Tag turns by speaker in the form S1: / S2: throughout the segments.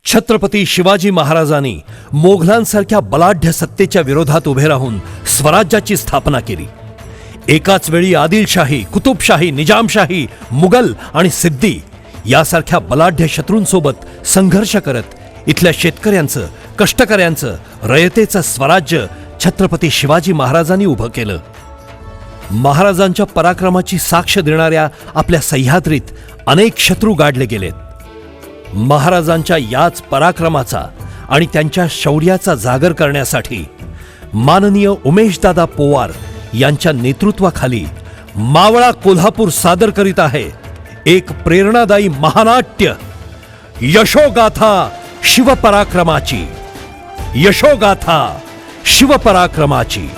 S1: छत्रपती शिवाजी महाराजांनी मोघलांसारख्या बलाढ्य सत्तेच्या विरोधात उभे राहून स्वराज्याची स्थापना केली. एकाच वेळी आदिलशाही, कुतुबशाही, निजामशाही, मुघल आणि सिद्दी यासारख्या बलाढ्य शत्रूंसोबत संघर्ष करत इथल्या शेतकऱ्यांचं, कष्टकऱ्यांचं, रयतेचं स्वराज्य छत्रपती शिवाजी महाराजांनी उभं केलं. महाराजांच्या पराक्रमाची साक्ष देणाऱ्या आपल्या सह्याद्रीत अनेक शत्रू गाडले गेलेत. महाराजांच्या याच पराक्रमाचा आणि त्यांच्या शौर्याचा जागर करण्यासाठी माननीय उमेशदादा पोवार यांच्या नेतृत्वाखाली मावळा कोल्हापूर सादर करीत आहे एक प्रेरणादायी महानाट्य, यशोगाथा शिवपराक्रमाची. यशोगाथा शिवपराक्रमाची.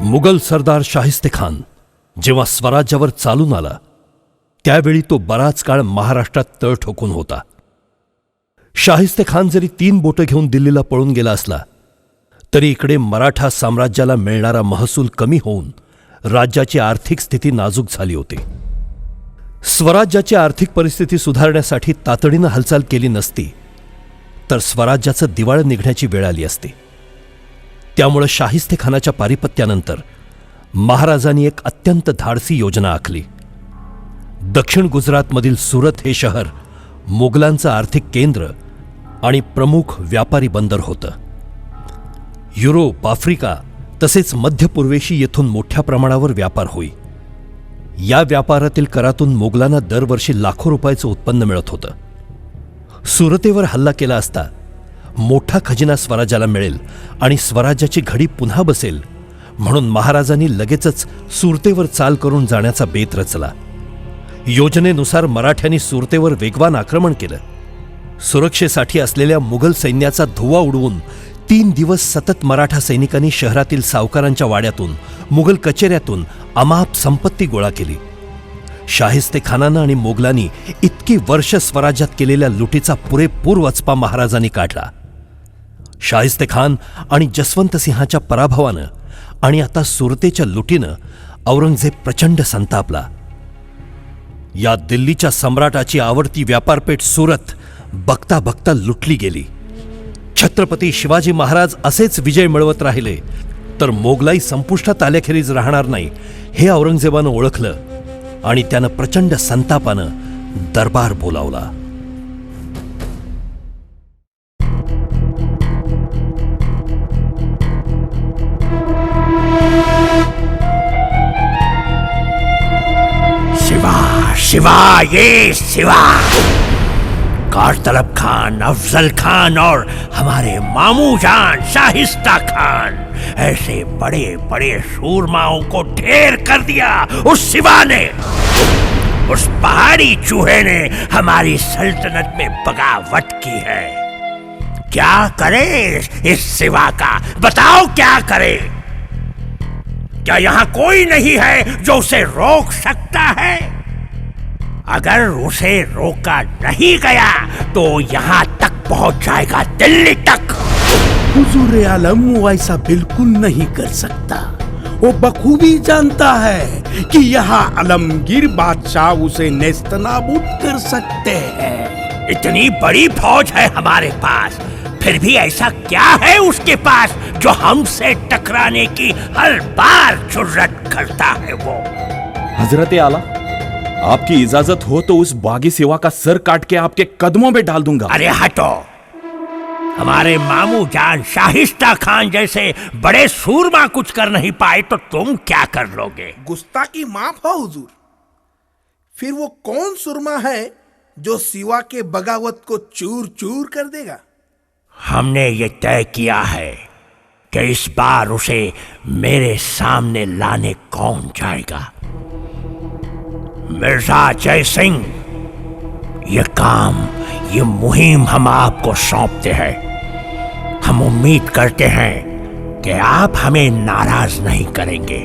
S1: मुघल सरदार शाहिस्तेखान जेव्हा स्वराज्यावर चालून आला त्यावेळी तो बराच काळ महाराष्ट्रात तळ ठोकून होता. शाहिस्तेखान जरी 3 बोटं घेऊन दिल्लीला पळून गेला असला तरी इकडे मराठा साम्राज्याला मिळणारा महसूल कमी होऊन राज्याची आर्थिक स्थिती नाजूक झाली होती. स्वराज्याची आर्थिक परिस्थिती सुधारण्यासाठी तातडीनं हालचाल केली नसती तर स्वराज्याचं दिवाळं निघण्याची वेळ आली असती. त्यामुळे शाहिस्तेखानाच्या पारिपत्यानंतर महाराजांनी एक अत्यंत धाडसी योजना आखली. दक्षिण गुजरातमधील सुरत हे शहर मोगलांचं आर्थिक केंद्र आणि प्रमुख व्यापारी बंदर होतं. युरोप, आफ्रिका तसेच मध्य पूर्वेशी येथून मोठ्या प्रमाणावर व्यापार होई. या व्यापारातील करातून मोगलांना दरवर्षी लाखो रुपयाचं उत्पन्न मिळत होतं. सुरतेवर हल्ला केला असता मोठा खजिना स्वराज्याला मिळेल आणि स्वराज्याची घडी पुन्हा बसेल म्हणून महाराजांनी लगेचच सुरतेवर चाल करून जाण्याचा बेत रचला. योजनेनुसार मराठ्यांनी सुरतेवर वेगवान आक्रमण केलं. सुरक्षेसाठी असलेल्या मुघल सैन्याचा धुव्वा उडवून 3 दिवस सतत मराठा सैनिकांनी शहरातील सावकारांच्या वाड्यातून, मुघल कचेऱ्यातून अमाप संपत्ती गोळा केली. शाहिस्तेखानानं आणि मोगलांनी इतकी वर्ष स्वराज्यात केलेल्या लुटीचा पुरेपूर वचपा महाराजांनी काढला. शाहिस्तेखान आणि जसवंतसिंहाच्या पराभवानं आणि आता सुरतेच्या लुटीनं औरंगजेब प्रचंड संतापला. या दिल्लीच्या सम्राटाची आवडती व्यापारपेठ सुरत बघता बघता लुटली गेली. छत्रपती शिवाजी महाराज असेच विजय मिळवत राहिले तर मोगलाई संपुष्टात आल्याखेरीज राहणार नाही हे औरंगजेबानं ओळखलं आणि त्यानं प्रचंड संतापानं दरबार बोलावला.
S2: शिवा शिवा ये शिवा, गौरतलब खान, अफजल खान और हमारे मामू जान शाहिस्ता खान, ऐसे बड़े बड़े सूरमाओं को ढेर कर दिया उस शिवा ने. उस पहाड़ी चूहे ने हमारी सल्तनत में बगावत की है. क्या करे इस शिवा का, बताओ क्या करे? क्या यहाँ कोई नहीं है जो उसे रोक सकता है? अगर उसे रोका नहीं गया तो यहाँ तक पहुंच जाएगा, दिल्ली तक.
S3: हुजूर आलम वो ऐसा बिल्कुल नहीं कर सकता. वो बखूबी जानता है कि यहाँ आलमगीर बादशाह उसे नेस्तनाबूद कर सकते हैं.
S2: इतनी बड़ी फौज है हमारे पास, फिर भी ऐसा क्या है उसके पास जो हमसे टकराने की हर बार जुर्रत करता है वो?
S4: हजरत आला, आपकी इजाजत हो तो उस बागी सेवा का सर काट के आपके कदमों में डाल दूंगा.
S2: अरे हटो, हमारे मामू जान शाहिस्ता खान जैसे बड़े सूरमा कुछ कर नहीं पाए तो तुम क्या कर लोगे?
S3: गुस्ताखी माफ हो हुजूर. फिर वो कौन सुरमा है जो सिवा के बगावत को चूर चूर कर देगा?
S2: हमने ये तय किया है कि इस बार उसे मेरे सामने लाने कौन जाएगा. मिर्जा जय सिंह, ये काम, ये मुहिम हम आपको सौंपते हैं. हम उम्मीद करते हैं कि आप हमें नाराज नहीं करेंगे.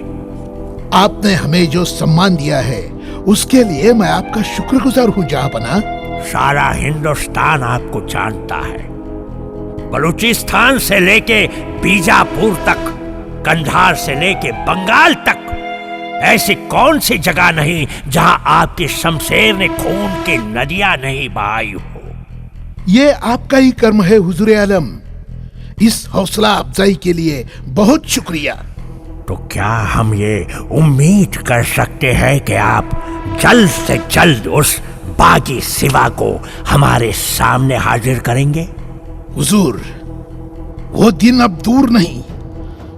S5: आपने हमें जो सम्मान दिया है उसके लिए मैं आपका शुक्रगुजार हूँ जहांपना.
S2: सारा हिंदुस्तान आपको जानता है. बलूचिस्तान से लेके बीजापुर तक कंधार से लेके बंगाल तक ऐसी कौन सी जगह नहीं जहां आपकी शमशेर ने खून की नदियां नहीं बहाई हो।
S5: ये आपका ही कर्म है हुजूर आलम। इस हौसला अफजाई के लिए बहुत शुक्रिया।
S2: तो क्या हम ये उम्मीद कर सकते हैं कि आप जल्द से जल्द उस बागी सिवा को हमारे सामने हाजिर करेंगे?
S5: हुजूर, वो दिन अब दूर नहीं,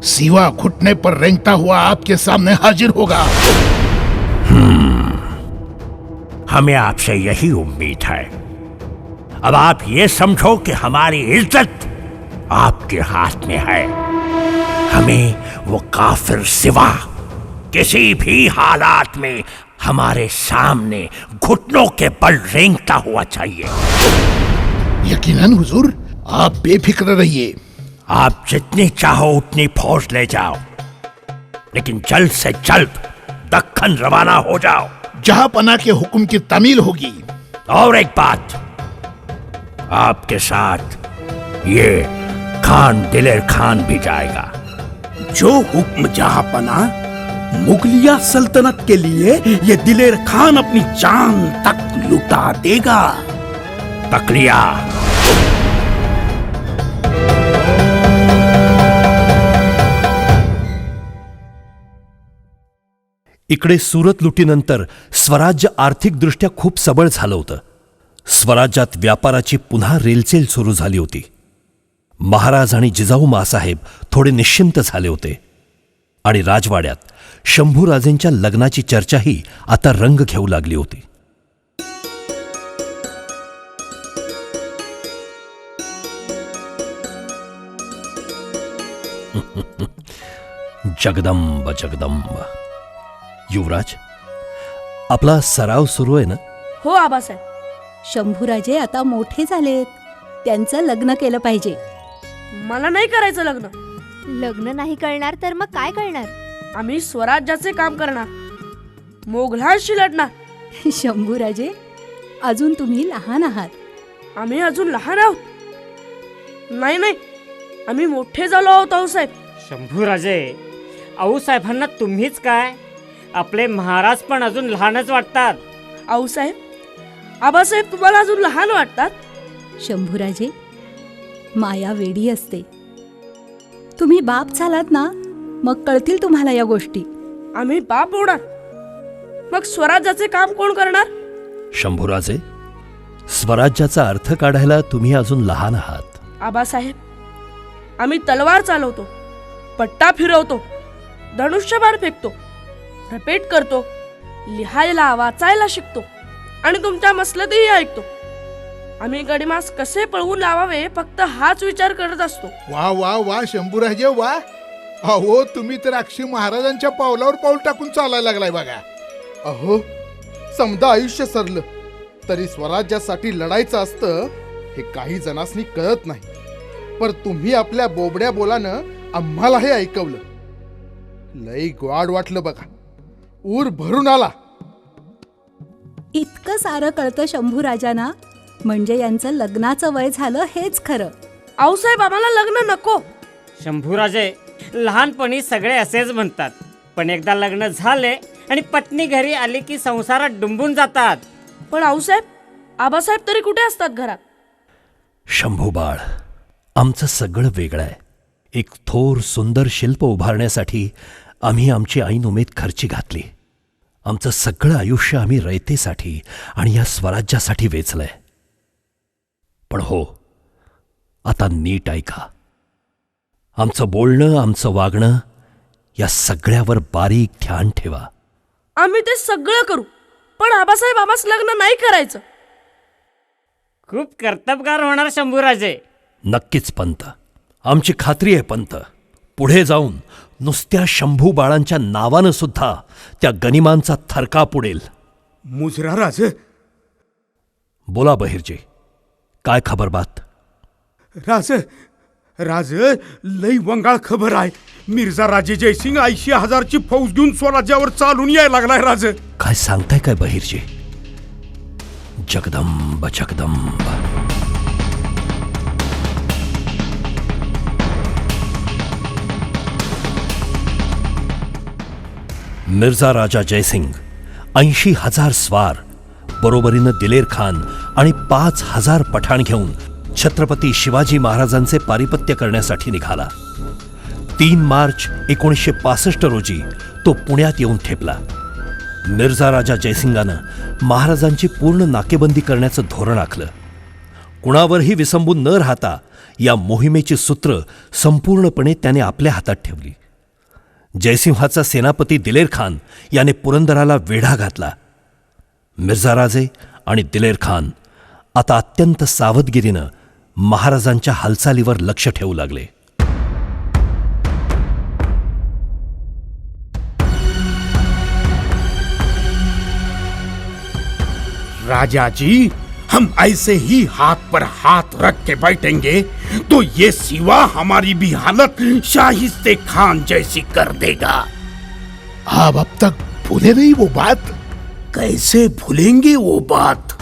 S5: सिवा घुटने पर रेंगता हुआ आपके सामने हाजिर होगा।
S2: हमें आपसे यही उम्मीद है। अब आप ये समझो कि हमारी इज्जत आपके हाथ में है। हमें वो काफिर सिवा किसी भी हालात में हमारे सामने घुटनों के बल रेंगता हुआ चाहिए।
S5: यकीनन हुजूर, आप बेफिक्र रहिए।
S2: आप जितनी चाहो उतनी फौज ले जाओ, लेकिन जल्द से जल्द दक्खन रवाना हो जाओ।
S5: जहां पना के हुक्म की तामील होगी।
S2: और एक बात, आपके साथ ये खान दिलेर खान भी जाएगा।
S3: जो हुक्म जहां पना, मुगलिया सल्तनत के लिए ये दिलेर खान अपनी जान तक लुटा देगा।
S2: तकलिया।
S1: इकडे सुरत लुटीनंतर स्वराज्य आर्थिकदृष्ट्या खूप सबळ झालं होतं. स्वराज्यात व्यापाराची पुन्हा रेलचेल सुरू झाली होती. महाराज आणि जिजाऊ मासाहेब थोडे निश्चिंत झाले होते आणि राजवाड्यात शंभूराजेंच्या लग्नाची चर्चाही आता रंग घेऊ लागली होती. जगदंब जगदंब. युवराज, आपला सराव सुरू आहे ना?
S6: हो आबासाहेब. शंभूराजे आता मोठे झालेत, त्यांचं लग्न केलं पाहिजे.
S7: मला नाही करायचं लग्न.
S8: लग्न नाही करणार तर मग काय करणार?
S7: आम्ही स्वराज्याचे काम करणार, मोगलांशी लढणार.
S6: शंभूराजे, अजून तुम्ही लहान आहात.
S7: आम्ही अजून लहान आहोत? नाही नाही, आम्ही मोठे झालो आहोत आऊसाहेब.
S9: शंभूराजे, आऊसाहेबांना तुम्हीच काय, आपले महाराज पण अजून लहानच वाटतात.
S7: आऊसाहेब, आबासाहेब तुम्हाला अजून लहान वाटतात?
S6: शंभूराजे, माया वेडी असते. तुम्ही बाप झालात ना, मग कळतील तुम्हाला या गोष्टी.
S7: आम्ही बाप होणार, मग स्वराज्याचे काम कोण करणार?
S1: शंभूराजे, स्वराज्याचा अर्थ काढायला तुम्ही अजून लहान आहात.
S7: आबासाहेब, आम्ही तलवार चालवतो, पट्टा फिरवतो, धनुष्यबाण फेकतो, रपेट करतो, लिहायला वाचायला शिकतो आणि तुमच्या मसलतीही ऐकतो. आम्ही गडिमास कसे पळवून लावावे फक्त हाच विचार करत असतो.
S5: वा वा वा शंभूराजे वा. अहो, तुम्ही तर अक्षय महाराजांच्या पावलावर पाऊल टाकून चालायला लागलाय बघा.
S10: अहो, समजा आयुष्य सरलं तरी स्वराज्यासाठी लढायचं असतं हे काही जणांनी कळत नाही. पर तुम्ही आपल्या बोबड्या बोलानं आम्हाला हे ऐकवलं. लई ग्वाड वाटलं बघा, ऊर भरून आला.
S6: इतकं सारं कळतं शंभूराजांना, म्हणजे यांचं लग्नाचं वय झालं हेच खरं.
S7: आऊसाहेब, आम्हाला लग्न नको.
S9: शंभूराजे, लहानपणी सगळे असेच म्हणतात, पण एकदा लग्न झाले आणि पत्नी घरी आली की संसारात डुंबून जातात.
S7: पण आऊसाहेब, आबासाहेब तरी कुठे असतात घरात?
S1: शंभूबाळ, आमचं सगळं वेगळं आहे. एक थोर सुंदर शिल्प उभारण्यासाठी आम्ही आमची ऐन उमेद खर्ची घातली. आमचं सगळं आयुष्य आम्ही रयतेसाठी आणि या स्वराज्यासाठी वेचलंय. पण हो, आता नीट ऐका. आमचं बोलणं, आमचं वागणं या सगळ्यावर बारीक ध्यान ठेवा.
S7: आम्ही ते सगळं करू, पण आबासाहेब आम्हास लग्न नाही करायचं.
S9: खूप कर्तबगार होणार शंभूराजे.
S1: नक्कीच पंत, आमची खात्री आहे पंत. पुढे जाऊन नुसत्या शंभू बाळांच्या नावानं सुद्धा त्या गनिमांचा थरकाप उडेल.
S3: मुजरा राज,
S1: बोला बहिर्जी, काय खबर बात?
S3: राज राज लई वंगाळ खबर आहे. मिर्झा राजे जयसिंग 80,000ची फौज घेऊन स्वराज्यावर चालून यायला लागलाय. राज,
S1: काय सांगताय काय बहिर्जी? जगदंब जगदंब. मिर्झा राजा जयसिंग 80,000 स्वार बरोबरीनं दिलेर खान आणि 5,000 पठाण घेऊन छत्रपती शिवाजी महाराजांचे पारिपत्य करण्यासाठी निघाला. 3 मार्च 1965 रोजी तो पुण्यात येऊन ठेपला. मिर्झा राजा जयसिंगानं महाराजांची पूर्ण नाकेबंदी करण्याचं धोरण आखलं. कुणावरही विसंबून न राहता या मोहिमेची सूत्र संपूर्णपणे त्याने आपल्या हातात ठेवली. जयसिंहाचा सेनापती दिलेर खान याने पुरंदराला वेढा घातला. मिर्झा राजे आणि दिलेर खान आता अत्यंत सावधगिरीनं महाराजांच्या हालचालीवर लक्ष ठेवू लागले.
S3: राजा जी, हम ऐसे ही हाथ पर हाथ रख के बैठेंगे तो ये सिवा हमारी भी हालत शाहिस्ते खान जैसी कर देगा.
S5: आप अब तक भूले नहीं वो बात?
S3: कैसे भूलेंगे वो बात?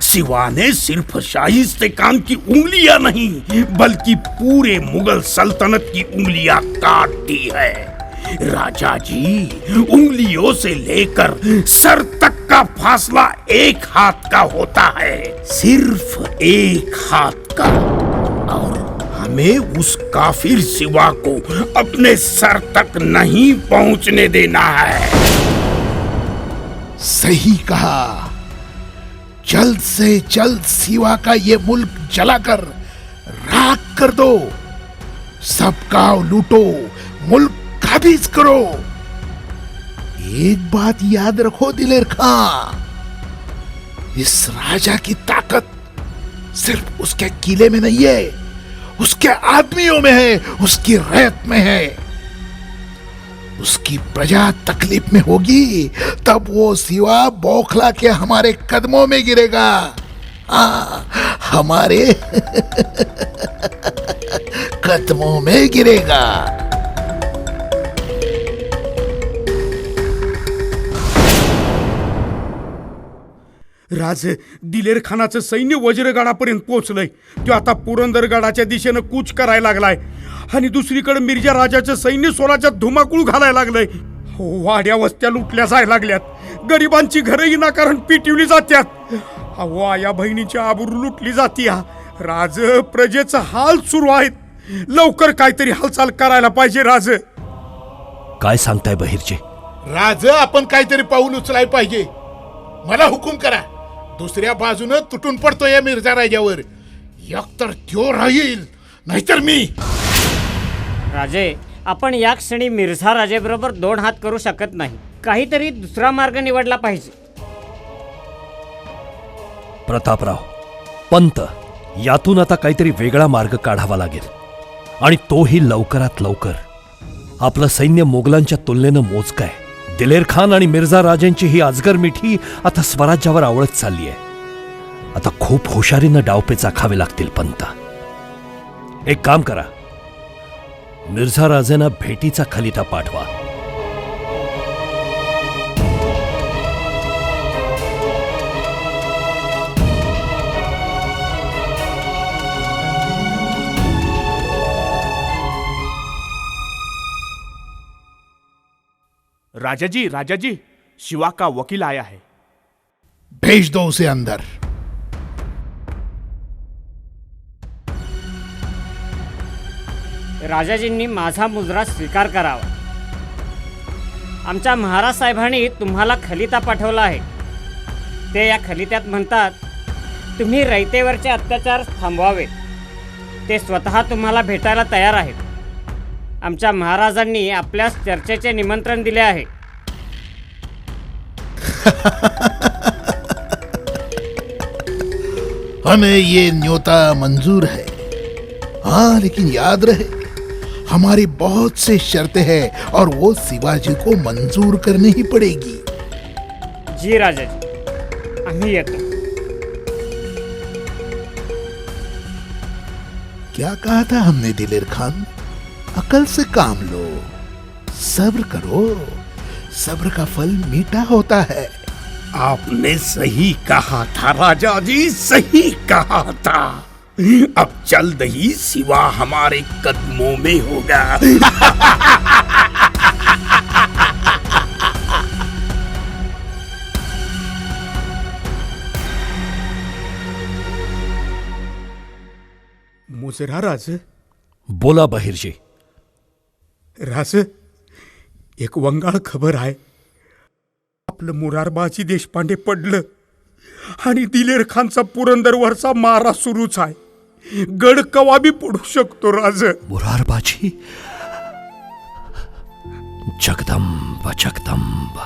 S3: सिवा ने सिर्फ शाहिस्ते खान की उंगलियां नहीं बल्कि पूरे मुगल सल्तनत की उंगलियां काट दी है. राजा जी, उंगलियों से लेकर सर तक का फासला एक हाथ का होता है, सिर्फ एक हाथ का. और हमें उस काफिर सिवा को अपने सर तक नहीं पहुंचने देना है.
S5: सही कहा. जल्द से जल्द सिवा का ये मुल्क जलाकर राख कर दो. सबका लूटो, मुल्क काबिज करो. एक बात याद रखो दिलेर खां, इस राजा की ताकत सिर्फ उसके किले में नहीं है, उसके आदमियों में है, उसकी रैयत में है. उसकी प्रजा तकलीफ में होगी तब वो सिवा बौखला के हमारे कदमों में गिरेगा. हमारे कदमों में गिरेगा.
S3: राज, दिलेर खानाचं सैन्य वज्रगडापर्यंत पोहोचलंय. तो आता पुरंदरगडाच्या दिशेनं कूच करायला लागलाय आणि दुसरीकडे मिर्झा राजाचं सैन्य स्वराज्यात धुमाकूळ घालायला लागलंय. वाड्या वस्त्या लुटल्या जायला लागल्यात. गरिबांची घरं विनाकारण पिटवली जात्यात. आया बहिणीची आबरू लुटली जातीया. राज, प्रजेचा हाल सुरू आहेत. लवकर काहीतरी हालचाल करायला पाहिजे. राज,
S1: काय सांगताय बहिर्जी?
S5: राज, आपण काहीतरी पाऊल उचलाय पाहिजे. मला हुकूम करा. दुसऱ्या बाजूनं तुटून पडतोय या मिर्झा राजावर. एकतर त्यो राहील नाहीतर मी.
S9: राजे, आपण या क्षणी मिर्झा राजेबरोबर 2 हात करू शकत नाही. काहीतरी दुसरा मार्ग निवडला पाहिजे.
S1: प्रतापराव, पंत, यातून आता काहीतरी वेगळा मार्ग काढावा लागेल आणि तोही लवकरात लवकर. आपलं सैन्य मोगलांच्या तुलनेनं मोजकं आहे. दिलेर खान आणि मिर्झा राजेंची ही अजगर मिठी आता स्वराज्यावर आवळत चालली आहे. आता खूप हुशारीनं डावपेच आखावे लागतील पंत. एक काम करा, मिर्झा राजेंना भेटीचा खलिता पाठवा.
S4: राजा जी, शिवा का वकील आया है.
S5: भेज दो उसे अंदर.
S9: राजाजींनी माझा मुजरा स्वीकार करावा. आमच्या महाराज साहेबांनी तुम्हाला खलिता पाठवला आहे. ते या खलित्यात म्हणतात तुम्ही रयतेवरचे अत्याचार थांबवावेत. ते स्वतः तुम्हाला भेटायला तयार आहेत. आमच्या महाराजांनी आपल्यास चर्चेचे निमंत्रण दिले आहे.
S5: हमें ये न्योता मंजूर है. हाँ, लेकिन याद रहे हमारी बहुत से शर्तें हैं और वो शिवाजी को मंजूर करनी ही पड़ेगी.
S9: जी राजाजी, आम्ही येतो.
S5: क्या कहा था हमने दिलेर खान? अकल से काम लो, सब्र करो. सब्र का फल मीठा होता है.
S3: आपने सही कहा था राजा जी, सही कहा था. अब जल्द ही सिवा हमारे कदमों में होगा. मिर्झा राज,
S1: बोला बहिर्जी.
S3: राज, एक वंगाळ खबर आहे. आपलं मुरारबाजी देशपांडे पडलं आणि दिलेर खानचा पुरंदरवरचा मारा सुरूच आहे. गड कवा बी पडू शकतो राज.
S1: मुरारबाजी. जगदंब जगदंब.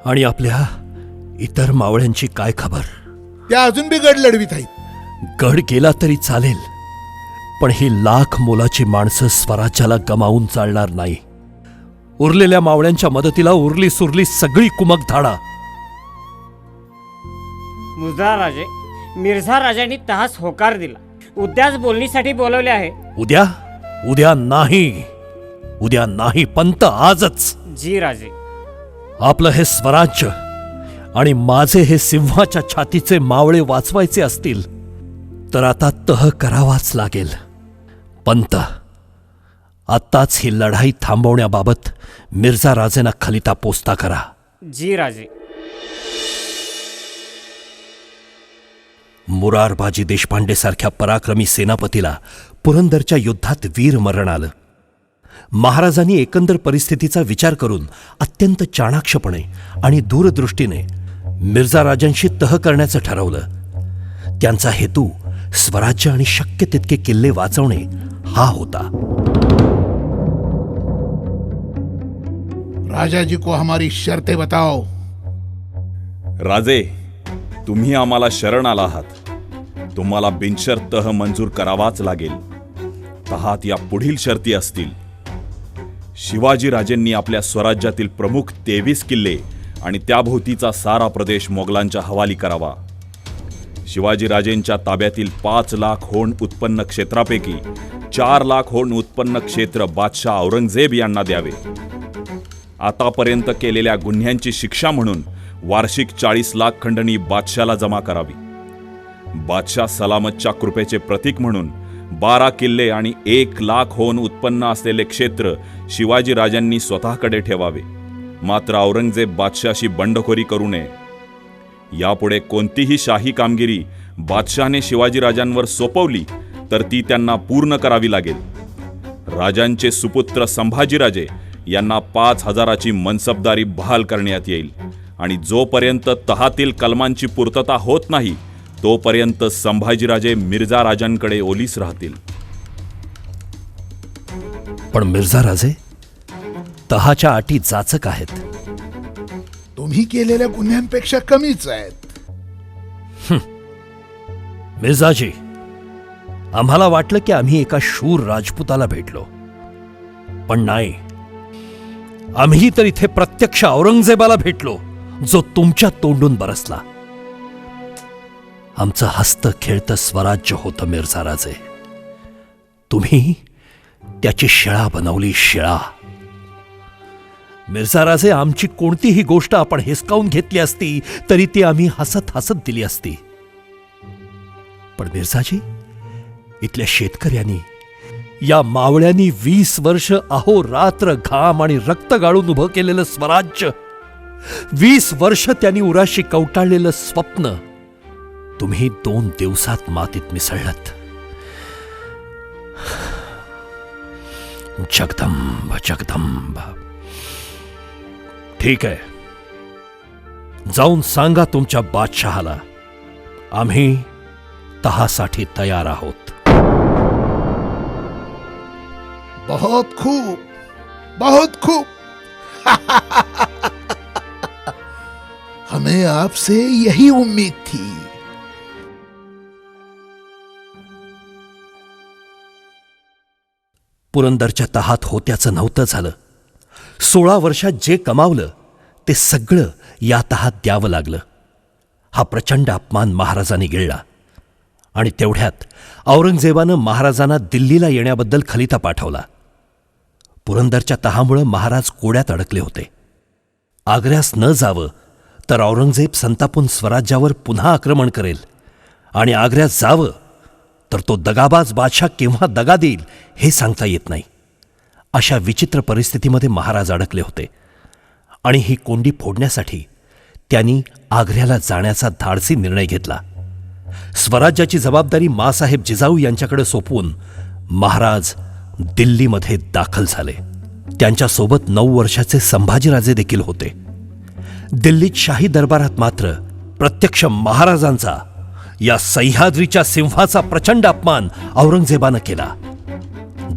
S1: आणि आपल्या इतर मावळ्यांची काय खबर?
S5: त्या अजून बी गड लढवीत आहेत.
S1: गड गेला तरी चालेल, पण ही लाख मोलाची माणसं स्वराज्याला गमावून चालणार नाही. उरलेल्या मावळ्यांच्या मदतीला उरली सुरली सगळी कुमक धाडा.
S9: मुजरा राजे, मिर्झा राजांनी तहास होकार दिला. उद्याच बोलणीसाठी बोलवले आहे.
S1: उद्या? उद्या नाही, उद्या नाही पंत, आजच.
S9: जी राजे.
S1: आपलं हे स्वराज्य आणि माझे हे सिंहाच्या छातीचे मावळे वाचवायचे असतील तर आता तह करावाच लागेल. पंत, आत्ताच ही लढाई थांबवण्याबाबत मिर्झा राजेंना खलिता पोचता करा.
S9: जी राजे.
S1: मुरारबाजी देशपांडे सारख्या पराक्रमी सेनापतीला पुरंदरच्या युद्धात वीर मरण आलं. महाराजांनी एकंदर परिस्थितीचा विचार करून अत्यंत चाणाक्षपणे आणि दूरदृष्टीने मिर्झा राजांशी तह करण्याचं ठरवलं. त्यांचा हेतू स्वराज्य आणि शक्य तितके किल्ले वाचवणे हा होता.
S5: राजा जी को हमारी शर्तें बताओ.
S4: राजे, तुम्ही आम्हाला शरण आला आहात. तुम्हाला बिनशर्त तह मंजूर करावाच लागेल. तहात या पुढील शर्ती असतील. शिवाजी राजेंनी आपल्या स्वराज्यातील प्रमुख 23 किल्ले आणि त्याभोवतीचा सारा प्रदेश मोगलांच्या हवाली करावा. शिवाजी राजेंच्या ताब्यातील 5 लाख होण उत्पन्न क्षेत्रापैकी 4 लाख होण उत्पन्न क्षेत्र बादशाह औरंगजेब यांना द्यावे. आतापर्यंत केलेल्या गुन्ह्यांची शिक्षा म्हणून वार्षिक 40 लाख खंडणी बादशाला जमा करावी. बादशाह सलामतच्या कृपेचे प्रतीक म्हणून 12 किल्ले आणि 1 लाख होण उत्पन्न असलेले क्षेत्र शिवाजी राजांनी स्वतःकडे ठेवावे. मात्र औरंगजेब बादशाहशी बंडखोरी करू नये. यापुढे कोणतीही शाही कामगिरी बादशाहने शिवाजीराजांवर सोपवली तर ती त्यांना पूर्ण करावी लागेल. राजांचे सुपुत्र संभाजीराजे यांना 5,000ची मनसबदारी बहाल करण्यात येईल आणि जोपर्यंत तहातील कलमांची पूर्तता होत नाही तोपर्यंत संभाजीराजे मिर्झा राजांकडे ओलीस राहतील.
S1: पण मिर्झा राजे, तहाच्या अटी जाचक आहेत.
S5: तुम्ही केलेल्या गुन्ह्यांपेक्षा कमीच आहेत.
S1: मिर्झाजी, आम्हाला वाटलं की आम्ही एका शूर राजपुताला भेटलो, पण नाही. आम्ही तर इथे प्रत्यक्ष औरंगजेबाला भेटलो, जो तुमच्या तोंडून बरसला. आमचं हस्त खेळतं स्वराज्य होतं मिर्झा राजे. तुम्ही त्याची शिळा बनवली, शिळा. मिर्झा राजे, आमची कोणतीही गोष्ट आपण हिसकावून घेतली असती तरी ती आम्ही हसत हसत दिली असती. पण मिर्झाजी, इथल्या शेतकऱ्यांनी, या मावळ्यांनी 20 वर्ष अहोरात्र घाम आणि रक्त गाळून उभं केलेलं स्वराज्य, 20 वर्ष त्यांनी उराशी कवटाळलेलं स्वप्न तुम्ही 2 दिवसात मातीत मिसळलत. जगदंब जगदंब. ठीक आहे, जाऊन सांगा तुमच्या बादशहाला आम्ही तहासाठी तयार आहोत.
S5: बहुत खूब, बहुत खूब. हमें आपसे यही उम्मीद थी.
S1: पुरंदरच्या तहात होत्याचं नव्हतं झालं. 16 वर्षात जे कमावलं ते सगळं या तहात द्यावं लागलं. हा प्रचंड अपमान महाराजांनी गिळला. आणि तेवढ्यात औरंगजेबानं महाराजांना दिल्लीला येण्याबद्दल खलिता पाठवला. पुरंदरच्या तहामुळं महाराज कोड्यात अडकले होते. आग्र्यास न जावं तर औरंगजेब संतापून स्वराज्यावर पुन्हा आक्रमण करेल, आणि आग्र्यास जावं तर तो दगाबाज बादशाह केव्हा दगा देईल हे सांगता येत नाही. अशा विचित्र परिस्थितीमध्ये महाराज अडकले होते. आणि ही कोंडी फोडण्यासाठी त्यांनी आग्र्याला जाण्याचा धाडसी निर्णय घेतला. स्वराज्याची जबाबदारी माँसाहेब जिजाऊ यांच्याकडे सोपवून महाराज दिल्लीमध्ये दाखल झाले. त्यांच्यासोबत 9 वर्षाचे संभाजीराजे देखील होते. दिल्लीत शाही दरबारात मात्र प्रत्यक्ष महाराजांचा, या सह्याद्रीच्या सिंहाचा प्रचंड अपमान औरंगजेबानं केला.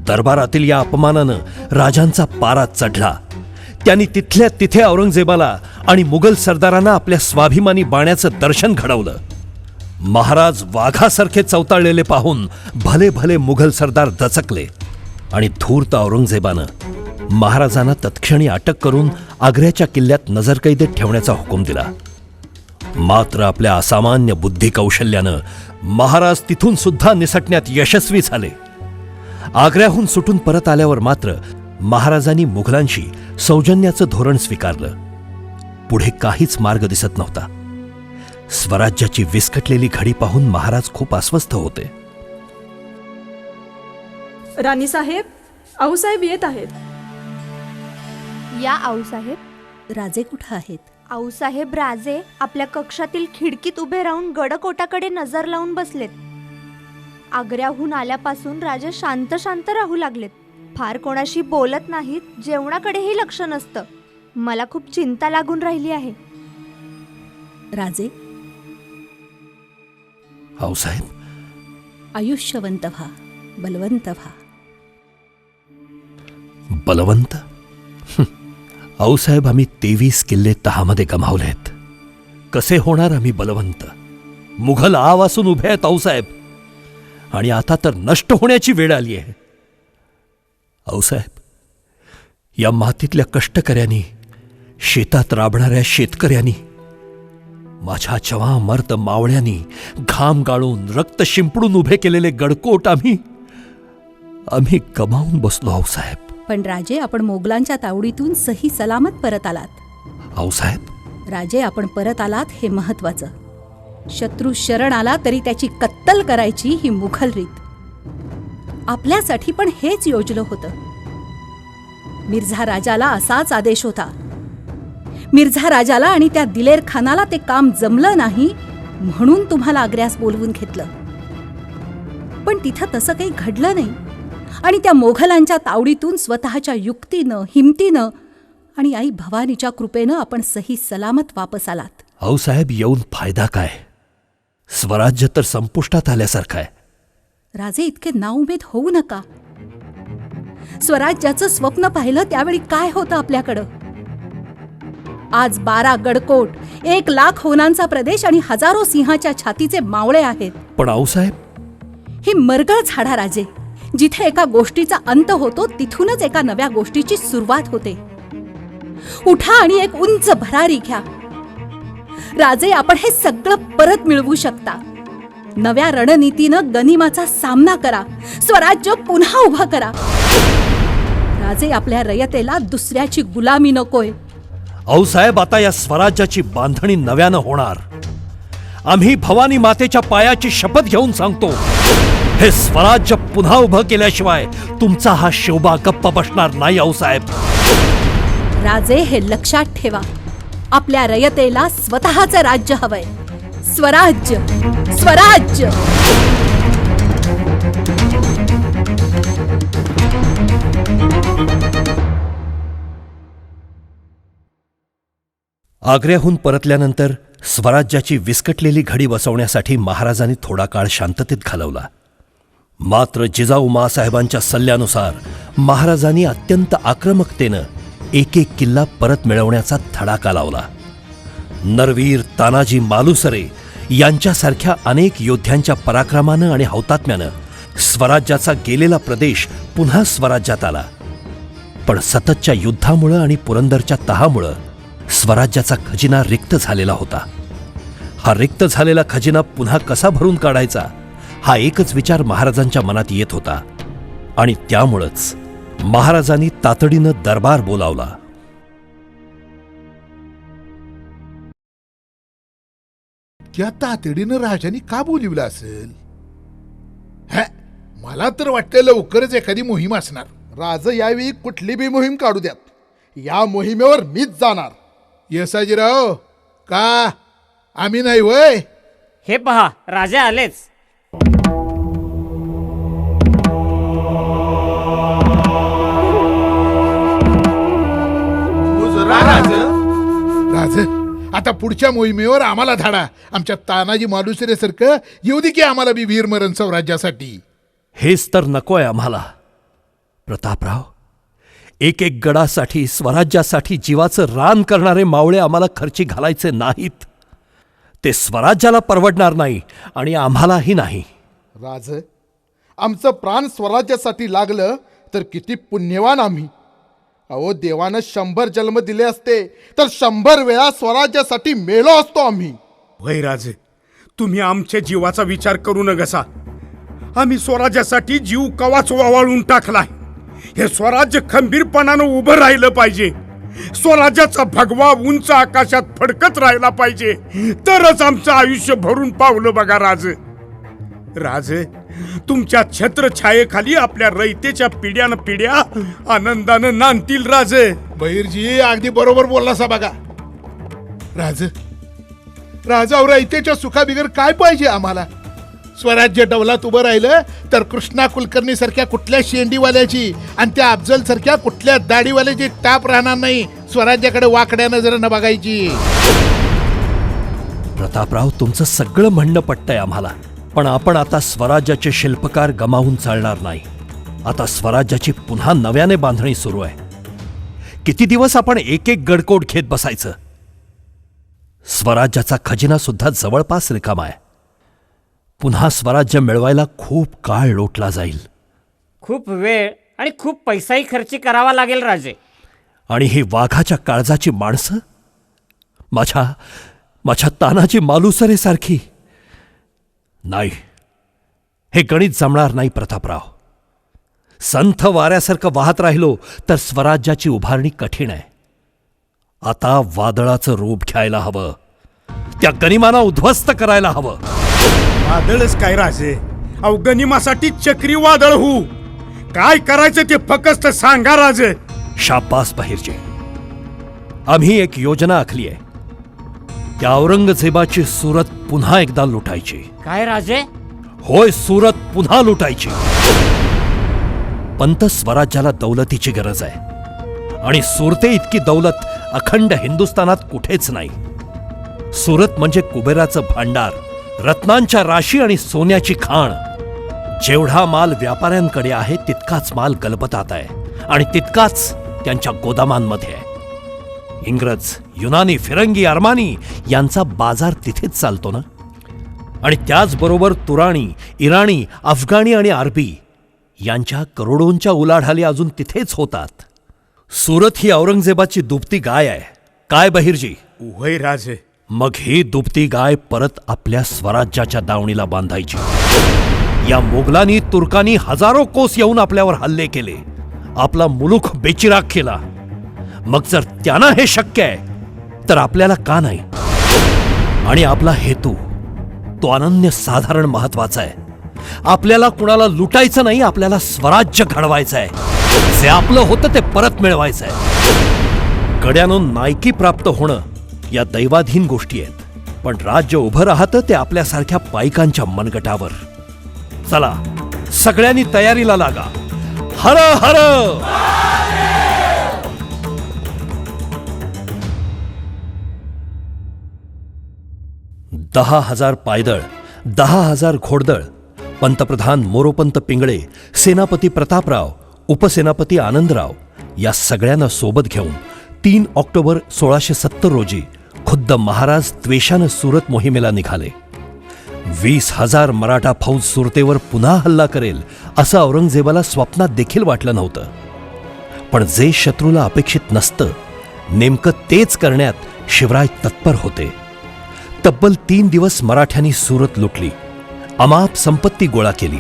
S1: दरबारातील या अपमानानं राजांचा पारा चढला. त्यांनी तिथल्या तिथे औरंगजेबाला आणि मुघल सरदारांना आपल्या स्वाभिमानी बाण्याचं दर्शन घडवलं. महाराज वाघासारखे चवताळलेले पाहून भले भले मुघल सरदार दचकले आणि धूर्त औरंगजेबानं महाराजांना तत्क्षणी अटक करून आग्र्याच्या किल्ल्यात नजरकैदेत ठेवण्याचा हुकूम दिला. मात्र आपल्या असामान्य बुद्धी कौशल्यानं महाराज तिथून सुद्धा निसटण्यात यशस्वी झाले. आग्र्याहून सुटून परत आल्यावर मात्र महाराजांनी मुघलांशी सौजन्याचं धोरण स्वीकारलं. पुढे काहीच मार्ग दिसत नव्हता. स्वराज्याची विस्कटलेली घडी पाहून महाराज खूप अस्वस्थ होते.
S11: राणी साहेब, आऊसाहेब येत आहेत.
S8: या आऊसाहेब.
S6: राजे कुठं आहेत?
S8: आऊसाहेब राजे आपल्या कक्षातील खिडकीत उभे राहून गडकोटाकडे नजर लावून बसलेत. आग्र्याहून आल्यापासून राजे शांत शांत राहू लागलेत. फार कोणाशी बोलत नाहीत, जेवणाकडेही लक्ष नसतं. मला खूप चिंता लागून राहिली आहे.
S6: राजे,
S1: आऊसाहेब,
S6: आयुष्यवंत व्हा, बलवंत व्हा.
S1: बलवंत? आऊसाहेब, आम्ही 23 किल्ले तहामध्ये गमावलेत. कसे होणार आम्ही बलवंत? मुघल आवासून उभे आहेत आऊसाहेब, आणि आता तर नष्ट होण्याची वेळ आली आहे. आऊसाहेब, या मातीतल्या कष्टकऱ्यांनी, शेतात राबणाऱ्या शेतकऱ्यांनी, माझ्या चवा मर्द मावळ्यांनी घाम गाळून रक्त शिंपडून उभे केलेले गडकोट आम्ही गमावून बसलो आऊसाहेब.
S6: पण राजे, आपण मोगलांच्या तावडीतून सही सलामत परत आलात.
S1: आऊसाहेब,
S6: राजे, आपण परत आलात हे महत्वाचं. शत्रू शरण आला तरी त्याची कत्तल करायची ही मुघल रीत. आपल्यासाठी पण हेच योजलं होतं. मिर्झा राजाला असाच आदेश होता. मिर्झा राजाला आणि त्या दिलेर खानाला ते काम जमलं नाही म्हणून तुम्हाला आग्र्यास बोलवून घेतलं. पण तिथं तसं काही घडलं नाही आणि त्या मोघलांच्या तावडीतून स्वतःच्या युक्तीनं, हिमतीनं आणि आई भवानीच्या कृपेनं आपण सही सलामत वापस आलात.
S1: आऊसाहेब, येऊन फायदा काय? स्वराज्य तर संपुष्टात आल्यासारखं आहे.
S6: राजे, इतके नाउमेद होऊ नका. स्वराज्याचं स्वप्न पाहिलं त्यावेळी काय होतं आपल्याकडं? आज 12 गडकोट, 1 लाख होनांचा प्रदेश आणि हजारो सिंहाच्या छातीचे मावळे आहेत.
S1: पण आऊसाहेब,
S6: ही मरगळ झाडा राजे. जिथे एका गोष्टीचा अंत होतो तिथूनच एका नव्या गोष्टीची सुरुवात होते. उठा आणि एक उंच भरारी घ्या. राजे, आपण हे सगळं परत मिळवू शकता. नव्या रणनीतीनं गनिमाचा सामना करा. स्वराज्य पुन्हा उभं करा. राजे, आपल्या रयतेला दुसऱ्याची गुलामी नकोय.
S1: आऊसाहेब, आता या स्वराज्याची बांधणी नव्यानं होणार. आम्ही भवानी मातेच्या पायाची शपथ घेऊन सांगतो, हे स्वराज्य पुन्हा उभं केल्याशिवाय तुमचा हा शोभा गप्प बसणार नाही. आऊसाहेब
S6: राजे, हे लक्षात ठेवा. आपल्या रयतेला स्वतःचं राज्य हवंय. स्वराज्य, स्वराज्य.
S1: आग्र्याहून परतल्यानंतर स्वराज्याची विस्कटलेली घडी बसवण्यासाठी महाराजांनी थोडा काळ शांततेत घालवला. मात्र जिजाऊ माँसाहेबांच्या सल्ल्यानुसार महाराजांनी अत्यंत आक्रमकतेनं एक एक किल्ला परत मिळवण्याचा धडाका लावला. नरवीर तानाजी मालुसरे यांच्यासारख्या अनेक योद्ध्यांच्या पराक्रमानं आणि हौतात्म्यानं स्वराज्याचा गेलेला प्रदेश पुन्हा स्वराज्यात आला. पण सततच्या युद्धामुळं आणि पुरंदरच्या तहामुळं स्वराज्याचा खजिना रिक्त झालेला होता. हा रिक्त झालेला खजिना पुन्हा कसा भरून काढायचा हा एकच विचार महाराजांच्या मनात येत होता. आणि त्यामुळंच महाराजांनी तातडीनं दरबार बोलावला.
S5: त्या तातडीनं राजाने का बोलिवलं असेल? मला तर वाटतं लवकरच एखादी मोहीम असणार.
S10: राज यावेळी कुठली बी मोहीम काढू द्यात, या मोहिमेवर मीच जाणार.
S5: येसाजीराव, का आम्ही नाही वय?
S9: हे पहा, राजे आलेच.
S5: राज, आता पुढच्या मोहिमेवर आम्हाला धाडा. आमच्या तानाजी मालुसरेसारखं येऊ दे की आम्हाला बी वीरमरण स्वराज्यासाठी.
S1: हेच तर नकोय आम्हाला प्रतापराव. एक एक गडासाठी, स्वराज्यासाठी जीवाचं रान करणारे मावळे आम्हाला खर्ची घालायचे नाहीत. ते स्वराज्याला परवडणार नाही आणि आम्हालाही नाही.
S10: राज, आमचं प्राण स्वराज्यासाठी लागलं तर किती पुण्यवान आम्ही. अहो, देवानं 100 जन्म दिले असते तर 100 वेळा स्वराज्यासाठी मेलो असतो आम्ही.
S3: वय राजे, तुम्ही आमच्या जीवाचा विचार करू नका. आम्ही स्वराज्यासाठी जीव कवाच वावाळून टाकलाय. हे स्वराज्य खंबीरपणानं उभं राहिलं पाहिजे. स्वराज्याचा भगवा उंच आकाशात फडकत राहिला पाहिजे, तरच आमचं आयुष्य भरून पावलं बघा राजे. राजे, तुमच्या छत्रछायेखाली आपल्या रयतेच्या पिढ्यानं पिढ्या आनंदानं नांदतील राजे.
S5: बहिरजी अगदी बरोबर बोललासा बघा. राज, राजावर इथेच्या सुखाबिगर काय पाहिजे आम्हाला? स्वराज्य डौलात उभं राहिलं तर कृष्णा कुलकर्णी सारख्या कुठल्या शेंडीवाल्याची आणि त्या अफजल सारख्या कुठल्या दाढीवाल्याची टाप राहणार नाही. स्वराज्याकडे वाकड्या नजरेनं बघायची.
S1: प्रतापराव, तुमचं सगळं म्हणणं पटतंय आम्हाला, पण आपण आता स्वराज्याचे शिल्पकार गमावून चालणार नाही. आता स्वराज्याची पुन्हा नव्याने बांधणी सुरू आहे. किती दिवस आपण एक एक गडकोट घेत बसायचं? स्वराज्याचा खजिना सुद्धा जवळपास रिकामा आहे. पुन्हा स्वराज्य मिळवायला खूप काळ लोटला जाईल.
S9: खूप वेळ आणि खूप पैसाही खर्ची करावा लागेल राजे.
S1: आणि ही वाघाच्या काळजाची माणसं, माझ्या तानाजी मालुसरेसारखी. नाही, हे गणित जमणार नाही प्रतापराव. संथ वाऱ्यासारखं वाहत राहिलो तर स्वराज्याची उभारणी कठीण आहे. आता वादळाचं रूप घ्यायला हवं. त्या गनिमाना उद्ध्वस्त करायला हवं.
S3: वादळच काय राजे, अहो गनिमासाठी चक्रीवादळ होऊ. काय करायचं ते फक्त सांगा राजे.
S1: शाबास बहिर्जी, आम्ही एक योजना आखली आहे. त्या औरंगजेबाची सुरत पुन्हा एकदा लुटायची.
S9: काय राजे?
S1: होय, सुरत पुन्हा लुटायची. पंत स्वराज्याला दौलतीची गरज आहे आणि सुरते इतकी दौलत अखंड हिंदुस्थानात कुठेच नाही. सुरत म्हणजे कुबेराचं भांडार, रत्नांच्या राशी आणि सोन्याची खाण. जेवढा माल व्यापाऱ्यांकडे आहे तितकाच माल गलबतात आहे आणि तितकाच त्यांच्या गोदामांमध्ये आहे. इंग्रज, युनानी, फिरंगी, अरमानी यांचा बाजार तिथेच चालतो ना. आणि त्याचबरोबर तुराणी, इराणी, अफगाणी आणि अरबी यांच्या करोडोंच्या उलाढाली अजून तिथेच होतात. सुरत ही औरंगजेबाची दुभती गाय आहे. काय बहिर्जी?
S3: वय राजे.
S1: मग ही दुभती गाय परत आपल्या स्वराज्याच्या दावणीला बांधायची. या मोगलांनी, तुर्कांनी हजारो कोस येऊन आपल्यावर हल्ले केले, आपला मुलूख बेचिराग केला. मग जर त्यांना हे शक्य आहे तर आपल्याला का नाही? आणि आपला हेतू तो अनन्य साधारण महत्वाचा आहे. आपल्याला कुणाला लुटायचं नाही, आपल्याला स्वराज्य घडवायचं आहे. जे आपलं होतं ते परत मिळवायचं आहे. गड्यानं नायकी प्राप्त होणं या दैवाधीन गोष्टी आहेत, पण राज्य उभं राहतं ते आपल्यासारख्या पायकांच्या मनगटावर. चला, सगळ्यांनी तयारीला लागा. हर हर. 10,000 पायदळ, 10,000 घोडदळ, पंतप्रधान मोरोपंत पिंगळे, सेनापती प्रतापराव, उपसेनापती आनंदराव या सगळ्यांना सोबत घेऊन 3 ऑक्टोबर 1670 रोजी खुद्द महाराज त्वेषानं सुरत मोहिमेला निघाले. 20,000 मराठा फौज सुरतेवर पुन्हा हल्ला करेल असं औरंगजेबाला स्वप्नात देखील वाटलं नव्हतं. पण जे शत्रूला अपेक्षित नसतं, नेमकं तेच करण्यात शिवराय तत्पर होते. तब्बल 3 दिवस मराठ्यांनी सुरत लुटली, अमाप संपत्ती गोळा केली.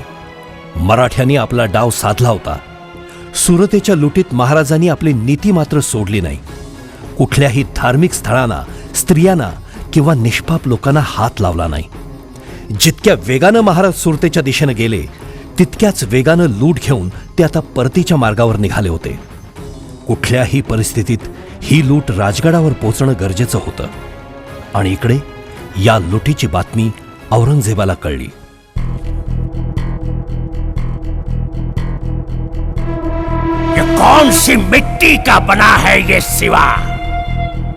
S1: मराठ्यांनी आपला डाव साधला होता. सुरतेच्या लुटीत महाराजांनी आपली नीती मात्र सोडली नाही. कुठल्याही धार्मिक स्थळांना, स्त्रियांना किंवा निष्पाप लोकांना हात लावला नाही. जितक्या वेगानं महाराज सुरतेच्या दिशेनं गेले तितक्याच वेगानं लूट घेऊन ते आता परतीच्या मार्गावर निघाले होते. कुठल्याही परिस्थितीत ही लूट राजगडावर पोचणं गरजेचं होतं. आणि इकडे या लुटीची बातमी औरंगजेबाला कळली.
S2: ये कौन सी मिट्टी का बना है ये सिवा?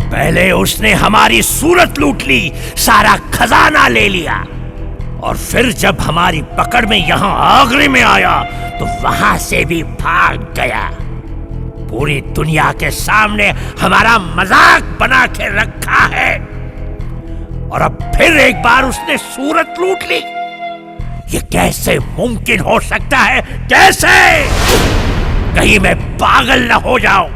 S2: पहले उसने हमारी सूरत लूट ली, सारा खजाना ले लिया, और फिर जब हमारी पकड़ में यहां आगरे में आया तो वहां से भी भाग गया. पूरी दुनिया के सामने हमारा मजाक बना के रखा है, और अब फिर एक बार उसने सूरत लूट ली. ये कैसे मुमकिन हो सकता है? कैसे? कहीं मैं पागल न हो जाऊं.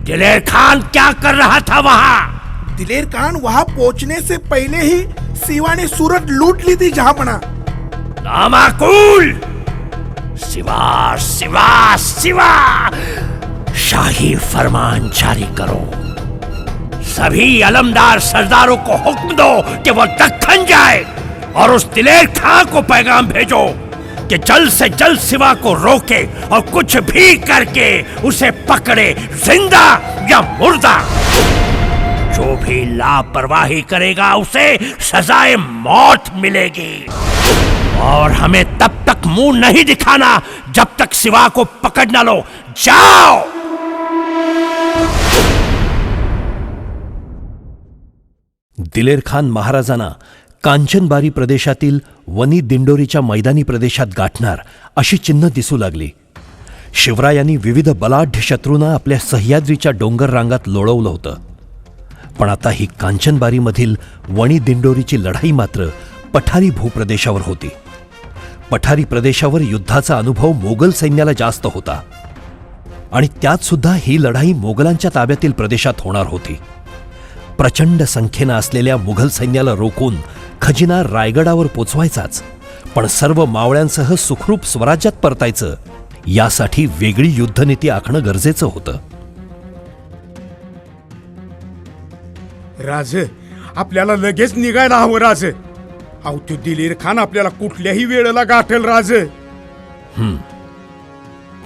S2: दिलेर खान क्या कर रहा था वहां?
S5: दिलेर खान वहां पहुंचने से पहले ही सिवा ने सूरत लूट ली थी जहांपना.
S2: नामाकूल! सिवा सिवा सिवा! शाही फरमान जारी करो. सभी अलमदार सरदारों को हुक्म दो कि वो दक्खन जाए, और उस दिलेर खां को पैगाम भेजो कि जल्द से जल्द सिवा को रोके और कुछ भी करके उसे पकड़े, जिंदा या मुर्दा. जो भी लापरवाही करेगा उसे सजाए मौत मिलेगी. और हमें तब तक मुंह नहीं दिखाना जब तक सिवा को पकड़ न लो. जाओ.
S1: दिलेर खान महाराजांना कांचनबारी प्रदेशातील वनी दिंडोरीच्या मैदानी प्रदेशात गाठणार अशी चिन्ह दिसू लागली. शिवरायांनी विविध बलाढ्य शत्रूंना आपल्या सह्याद्रीच्या डोंगर रांगात लोळवलं होतं. पण आता ही कांचनबारीमधील वणी दिंडोरीची लढाई मात्र पठारी भूप्रदेशावर होती. पठारी प्रदेशावर युद्धाचा अनुभव मोगल सैन्याला जास्त होता, आणि त्यात सुद्धा ही लढाई मोगलांच्या ताब्यातील प्रदेशात होणार होती. प्रचंड संख्येनं असलेल्या मुघल सैन्याला रोखून खजिना रायगडावर पोचवायचाच, पण सर्व मावळ्यांसह सुखरूप स्वराज्यात परतायचं, यासाठी वेगळी युद्धनीती आखणं गरजेचं होतं.
S3: राज, आपल्याला लगेच निघायला हवं राज. अहो, तो दिलेर खान आपल्याला कुठल्याही वेळेला गाठेल राज.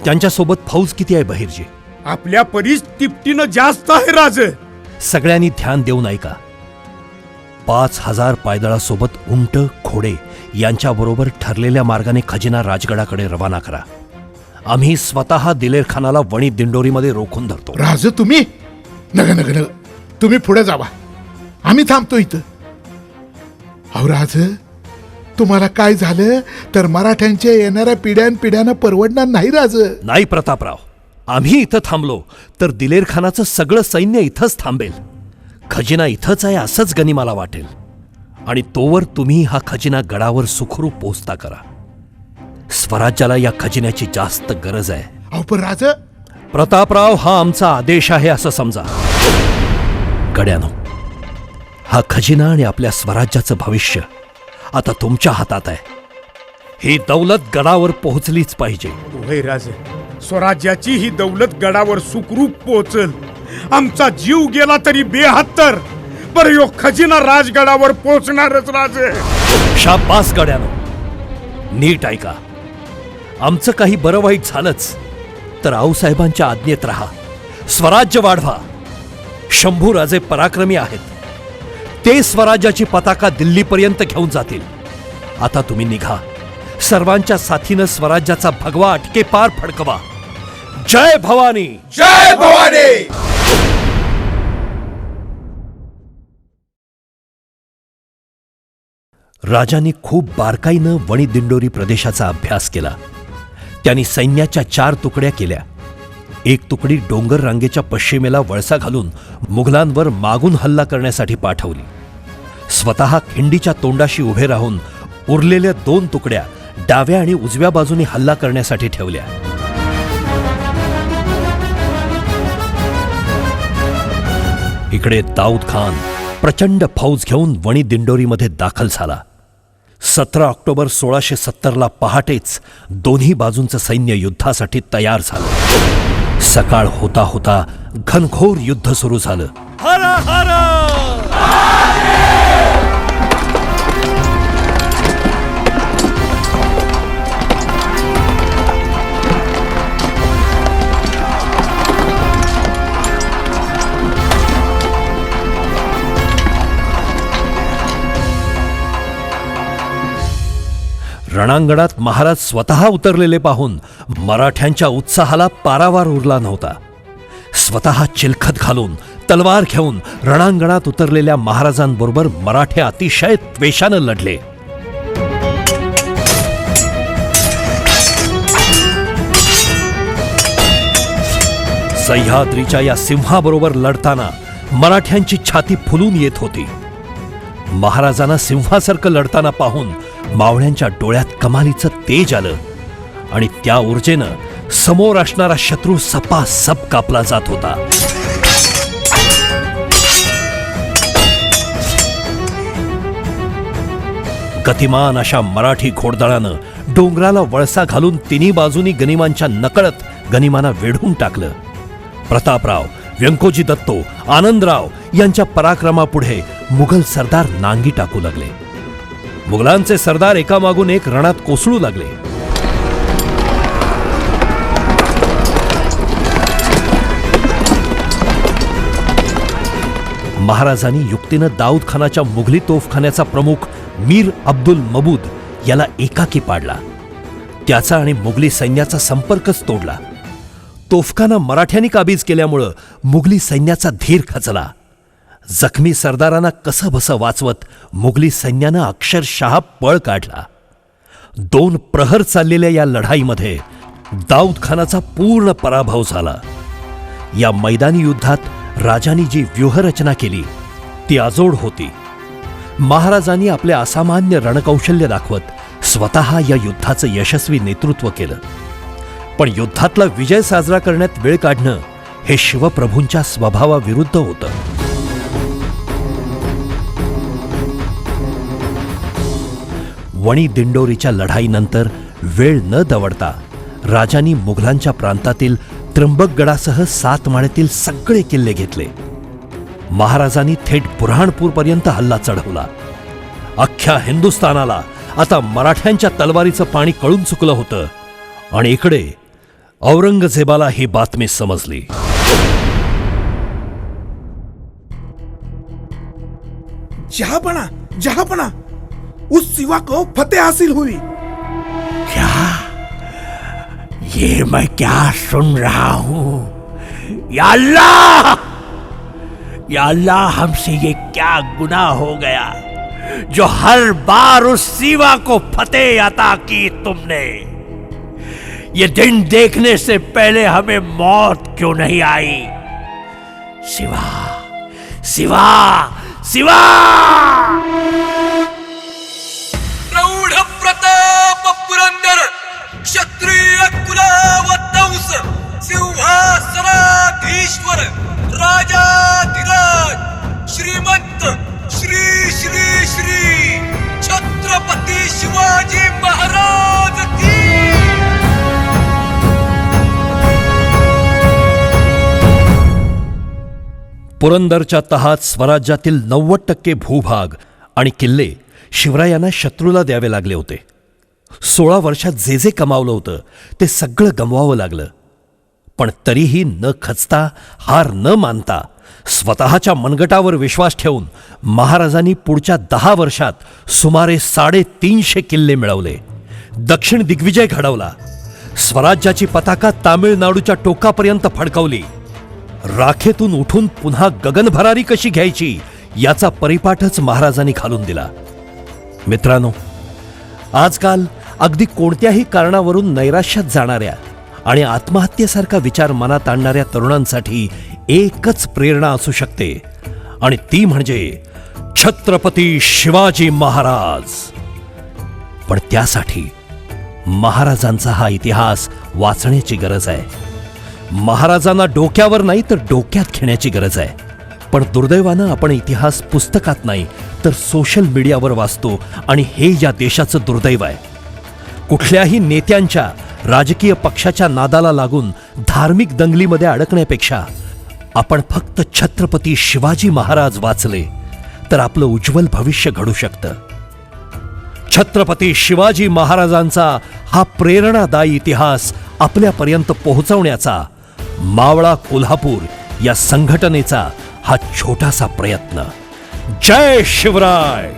S1: त्यांच्यासोबत फौज किती आहे बहिर्जी?
S3: आपल्या परीस तिपटीनं जास्त आहे राज.
S1: सगळ्यांनी ध्यान देऊन ऐका. 5,000 पायदळासोबत उंट, घोडे यांच्याबरोबर ठरलेल्या मार्गाने खजिना राजगडाकडे रवाना करा. आम्ही स्वतः दिलेर खानाला वणी दिंडोरीमध्ये रोखून धरतो.
S5: राज, तुम्ही नग नग नग तुम्ही पुढे जावा, आम्ही थांबतो इथं. अहो राज, तुम्हाला काय झालं तर मराठ्यांच्या येणाऱ्या पिढ्यानं परवडणार नाही राज.
S1: नाही प्रतापराव, आम्ही इथं थांबलो तर दिलेर खानाचं सगळं सैन्य इथंच थांबेल. खजिना इथंच आहे असंच गनिमाला वाटेल, आणि तोवर तुम्ही हा खजिना गडावर सुखरूप पोचता करा. स्वराज्याला या खजिन्याची जास्त गरज आहे.
S5: अहो पण राज,
S1: प्रतापराव, हा आमचा आदेश आहे असं समजा. गड्यानो, हा खजिना आणि आपल्या स्वराज्याचं भविष्य आता तुमच्या हातात आहे. ही दौलत गडावर पोहोचलीच पाहिजे.
S3: होय राज, स्वराज्याची ही दौलत गडावर सुखरूप पोहोचल. आमचा जीव गेला तरी बेहत्तर, पर यो खजिना राजगडावर पोहोचणारच राज.
S1: शाबास गड्यानो, नीट ऐका. आमचं काही बरं वाईट झालंच तर आऊसाहेबांच्या आज्ञेत राहा. स्वराज्य वाढवा. शंभूराजे पराक्रमी आहेत, ते स्वराज्याची पताका दिल्लीपर्यंत घेऊन जातील. आता तुम्ही निघा. सर्वांच्या साथीनं स्वराज्याचा भगवा अटके पार फडकवा. जय भवानी.
S10: जय भवानी.
S1: राजांनी खूप बारकाईनं वणी दिंडोरी प्रदेशाचा अभ्यास केला. त्यांनी सैन्याच्या 4 तुकड्या केल्या. एक तुकडी डोंगर रांगेच्या पश्चिमेला वळसा घालून मुघलांवर मागून हल्ला करण्यासाठी पाठवली. स्वतः खिंडीच्या तोंडाशी उभे राहून उरलेल्या 2 तुकड्या डाव्या आणि उजव्या बाजूने हल्ला करण्यासाठी ठेवल्या. इकडे दाऊद खान प्रचंड फौज घेऊन वणी दिंडोरीमध्ये दाखल झाला. 17 ऑक्टोबर 1670ला पहाटेच दोन्ही बाजूंचं सैन्य युद्धासाठी तयार झालं. सकाळ होता होता घनघोर युद्ध सुरू झालं. हर हर रणांगणात महाराज स्वतः उतरलेले पाहून मराठ्यांच्या उत्साहाला पारावार उरला नव्हता. स्वतः चिलखत घालून तलवार घेऊन रणांगणात उतरलेल्या महाराजांबरोबर मराठे अतिशय त्वेषानं लढले. सह्याद्रीच्या या सिंहाबरोबर लढताना मराठ्यांची छाती फुलून येत होती. महाराजांना सिंहासारखं लढताना पाहून मावळ्यांच्या डोळ्यात कमालीचं तेज आलं आणि त्या ऊर्जेनं समोर असणारा शत्रू सपासप कापला जात होता. गतिमान अशा मराठी घोडदळानं डोंगराला वळसा घालून तिन्ही बाजूनी गनिमांच्या नकळत गनिमांना वेढून टाकलं. प्रतापराव, व्यंकोजी दत्तो, आनंदराव यांच्या पराक्रमापुढे मुघल सरदार नांगी टाकू लागले. मुघलांचे सरदार एकामागून एक रणात कोसळू लागले. महाराजांनी युक्तीनं दाऊद खानाच्या मुघली तोफखान्याचा प्रमुख मीर अब्दुल मबूद याला एकाकी पाडला. त्याचा आणि मुघली सैन्याचा संपर्कच तोडला. तोफखाना मराठ्यांनी काबीज केल्यामुळं मुघली सैन्याचा धीर खचला. जखमी सरदारांना कसंबसं वाचवत मुघली सैन्यानं अक्षरशः पळ काढला. 2 प्रहर चाललेल्या या लढाईमध्ये दाऊद खानाचा पूर्ण पराभव झाला. या मैदानी युद्धात राजांनी जी व्यूहरचना केली ती अजोड होती. महाराजांनी आपले असामान्य रणकौशल्य दाखवत स्वतः या युद्धाचं यशस्वी नेतृत्व केलं. पण युद्धातला विजय साजरा करण्यात वेळ काढणं हे शिवप्रभूंच्या स्वभावाविरुद्ध होतं. वणी दिंडोरीच्या लढाईनंतर वेळ न दवडता राजांनी मुघलांच्या प्रांतातील त्र्यंबकगडासह 7 माळ्यातील सगळे किल्ले घेतले. महाराजांनी थेट बुऱ्हाणपूरपर्यंत हल्ला चढवला. अख्ख्या हिंदुस्थानाला आता मराठ्यांच्या तलवारीचं पाणी कळून चुकलं होतं आणि इकडे औरंगजेबाला ही बातमी समजली.
S3: जहांपना, उस सिवा को फतेह हासिल हुई.
S2: क्या ये मैं क्या सुन रहा हूं? या अल्लाह, हमसे ये क्या गुनाह हो गया जो हर बार उस सिवा को फतेह अता की तुमने. ये दिन देखने से पहले हमें मौत क्यों नहीं आई? शिवा, शिवा, शिवा!
S12: प्रौढ प्रताप पुरंदर क्षत्रिय कुलावतंस सिंहासनाधीश्वर राजाधिराज श्रीमंत श्री श्री श्री छत्रपती शिवाजी महाराज की.
S1: पुरंदरच्या तहात स्वराज्यातील 90% भूभाग आणि किल्ले शिवरायांना शत्रूला द्यावे लागले होते. 16 वर्षात जे जे कमावलं होतं ते सगळं गमवावं लागलं. पण तरीही न खचता, हार न मानता, स्वतःच्या मनगटावर विश्वास ठेवून महाराजांनी पुढच्या 10 वर्षात सुमारे 350 किल्ले मिळवले. दक्षिण दिग्विजय घडवला. स्वराज्याची पताका तामिळनाडूच्या टोकापर्यंत फडकवली. राखेतून उठून पुन्हा गगनभरारी कशी घ्यायची याचा परिपाठच महाराजांनी घालून दिला. मित्रांनो, आजकाल अगदी कोणत्याही कारणावरून नैराश्यात जाणाऱ्या आणि आत्महत्येसारखा विचार मनात आणणाऱ्या तरुणांसाठी एकच प्रेरणा असू शकते आणि ती म्हणजे छत्रपती शिवाजी महाराज. पण त्यासाठी महाराजांचा हा इतिहास वाचण्याची गरज आहे. महाराजांना डोक्यावर नाही तर डोक्यात घेण्याची गरज आहे. पण दुर्दैवानं आपण इतिहास पुस्तकात नाही तर सोशल मीडियावर वाचतो आणि हे या देशाचं दुर्दैव आहे. कुठल्याही नेत्यांच्या, राजकीय पक्षाच्या नादाला लागून धार्मिक दंगलीमध्ये अडकण्यापेक्षा आपण फक्त छत्रपती शिवाजी महाराज वाचले तर आपलं उज्ज्वल भविष्य घडू शकतं. छत्रपती शिवाजी महाराजांचा हा प्रेरणादायी इतिहास आपल्यापर्यंत पोहोचवण्याचा मावळा कोल्हापूर या संघटनेचा हा छोटासा प्रयत्न. जय शिवराय.